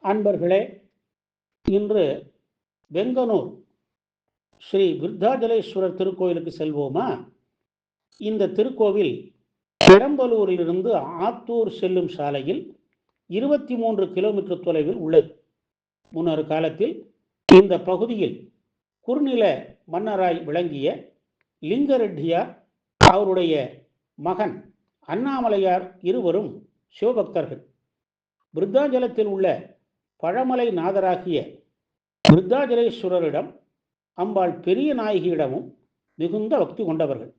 அன்பர்களே, இன்று வெங்கனூர் ஸ்ரீ விருத்தாஜலேஸ்வரர் திருக்கோயிலுக்கு செல்வோமா? இந்த திருக்கோவில் பெரம்பலூரிலிருந்து ஆத்தூர் செல்லும் சாலையில் 23 கிலோமீட்டர் தொலைவில் உள்ளது. முன்னொரு காலத்தில் இந்த பகுதியில் குறுநில மன்னராய் விளங்கிய லிங்கரெட்டியார், அவருடைய மகன் அண்ணாமலையார் இருவரும் சிவபக்தர்கள். விருத்தாஜலத்தில் உள்ள பழமலை நாதராகிய விருத்தாஜலேஸ்வரரிடம், அம்பாள் பெரிய நாயகியிடமும் மிகுந்த பக்தி கொண்டவர்கள்.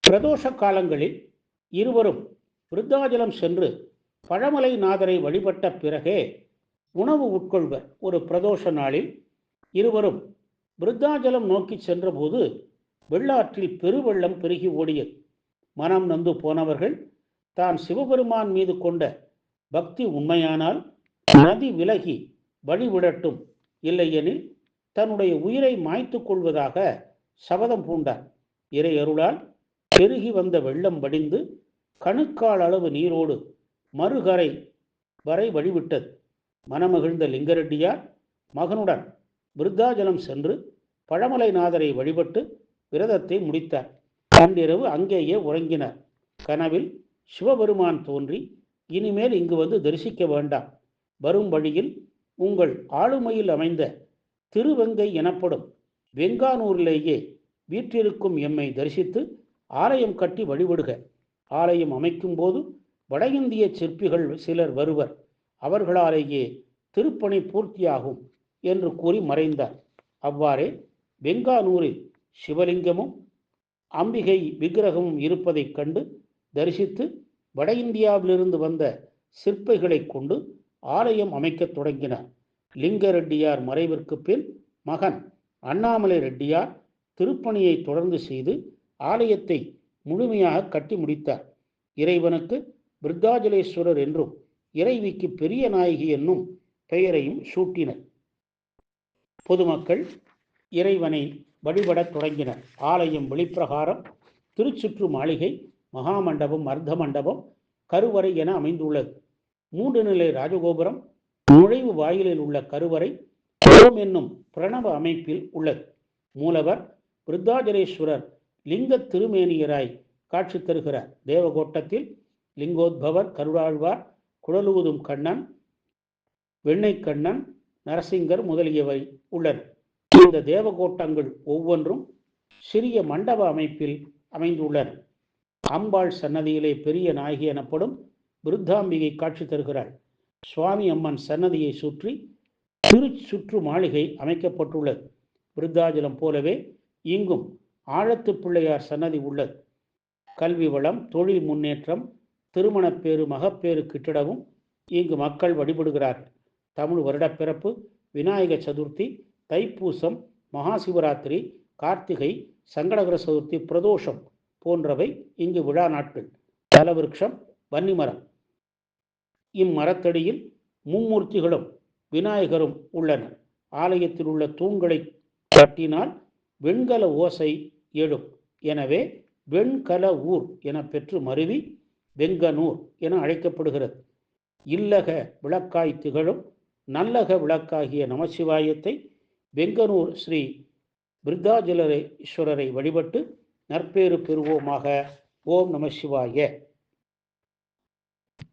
பிரதோஷ காலங்களில் இருவரும் விருத்தாஜலம் சென்று பழமலை நாதரை வழிபட்ட பிறகே உணவு உட்கொள்வர். ஒரு பிரதோஷ நாளில் இருவரும் விருத்தாஜலம் நோக்கி சென்றபோது வெள்ளாற்றில் பெருவெள்ளம் பெருகி ஓடியது. மனம் நொந்து போனவர்கள் தான் சிவபெருமான் மீது கொண்ட பக்தி உண்மையானால் நதி விலகி வழிவிடட்டும், இல்லையெனில் தன்னுடைய உயிரை மாய்த்து கொள்வதாக சபதம் பூண்டார். இறை அருளால் பெருகி வந்த வெள்ளம் வடிந்து கணுக்கால் அளவு நீரோடு மறுகரை வரை வழிவிட்டது. மனமகிழ்ந்த லிங்கரெட்டியார் மகனுடன் விருத்தாஜலம் சென்று பழமலைநாதரை வழிபட்டு விரதத்தை முடித்தார். அன்றிரவு அங்கேயே உறங்கினார். கனவில் சிவபெருமான் தோன்றி, இனிமேல் இங்கு வந்து தரிசிக்க வேண்டாம், வரும் வழியில் உங்கள் ஆளுமையில் அமைந்த திருவெங்கை எனப்படும் வெங்கானூரிலேயே வீற்றிருக்கும் எம்மை தரிசித்து ஆலயம் கட்டி வழிபடுக. ஆலயம் அமைக்கும் போது வட இந்திய சிற்பிகள் சிலர் வருவர், அவர்களாலேயே திருப்பணி பூர்த்தியாகும் என்று கூறி மறைந்தார். அவ்வாறே வெங்கானூரில் சிவலிங்கமும் அம்பிகை விக்கிரகமும் இருப்பதைக் கண்டு தரிசித்து வட இந்தியாவிலிருந்து வந்த சிற்பிகளை கொண்டு ஆலயம் அமைக்கத் தொடங்கினார். லிங்கரெட்டியார் மறைவிற்கு பின் மகன் அண்ணாமலை ரெட்டியார் திருப்பணியை தொடர்ந்து செய்து ஆலயத்தை முழுமையாக கட்டி முடித்தார். இறைவனுக்கு விருத்தாஜலேஸ்வரர் என்றும் இறைவிக்கு பெரிய நாயகி என்னும் பெயரையும் சூட்டினர். பொதுமக்கள் இறைவனை வழிபடத் தொடங்கினர். ஆலயம் வெளிப்பிரகாரம் திருச்சுற்று மாளிகை, மகாமண்டபம், அர்த்த மண்டபம், கருவறை என அமைந்துள்ளது. 3 நிலை ராஜகோபுரம், நுழைவு வாயிலில் உள்ள கருவறை ஓம் என்னும் பிரணவ அமைப்பில் உள்ளது. மூலவர் விருத்தாஜலேஸ்வரர் லிங்க திருமேனியராய் காட்சி தருகிறார். தேவகோட்டத்தில் லிங்கோத்பவர், கருடாழ்வார், குழலூதும் கண்ணன், வெண்ணெய் கண்ணன், நரசிங்கர் முதலியவை உள்ளன. இந்த தேவகோட்டங்கள் ஒவ்வொன்றும் சிறிய மண்டப அமைப்பில் அமைந்துள்ளன. அம்பாள் சன்னதியிலே பெரிய நாயகி எனப்படும் விருத்தாம்பிகை காட்சி தருகிறாள். சுவாமி அம்மன் சன்னதியை சுற்றி திருச்சுற்று மாளிகை அமைக்கப்பட்டுள்ளது. விருத்தாஜலம் போலவே இங்கும் ஆழத்து பிள்ளையார் சன்னதி உள்ளது. கல்வி வளம், தொழில் முன்னேற்றம், திருமணப்பேறு, மகப்பேறு கிட்டிடவும் இங்கு மக்கள் வழிபடுகிறார்கள். தமிழ் வருடப்பிறப்பு, விநாயக சதுர்த்தி, தைப்பூசம், மகாசிவராத்திரி, கார்த்திகை, சங்கடகர சதுர்த்தி, பிரதோஷம் போன்றவை இங்கு விழா நாட்கள். தலவிருட்சம் வன்னிமரம். இம்மரத்தடியில் மும்மூர்த்திகளும் விநாயகரும் உள்ளனர். ஆலயத்தில் உள்ள தூண்களை தட்டினால் வெண்கல ஓசை எழும். எனவே வெண்கல ஊர் என பெற்று மருவி வெங்கனூர் என அழைக்கப்படுகிறது. இல்லக விளக்காய் திகழும் நல்லக விளக்காகிய நமசிவாயத்தை வெங்கனூர் ஸ்ரீ விருத்தாஜலேஸ்வரரை வழிபட்டு நற்பேறு பெறுவோமாக. ஓம் நம சிவாய.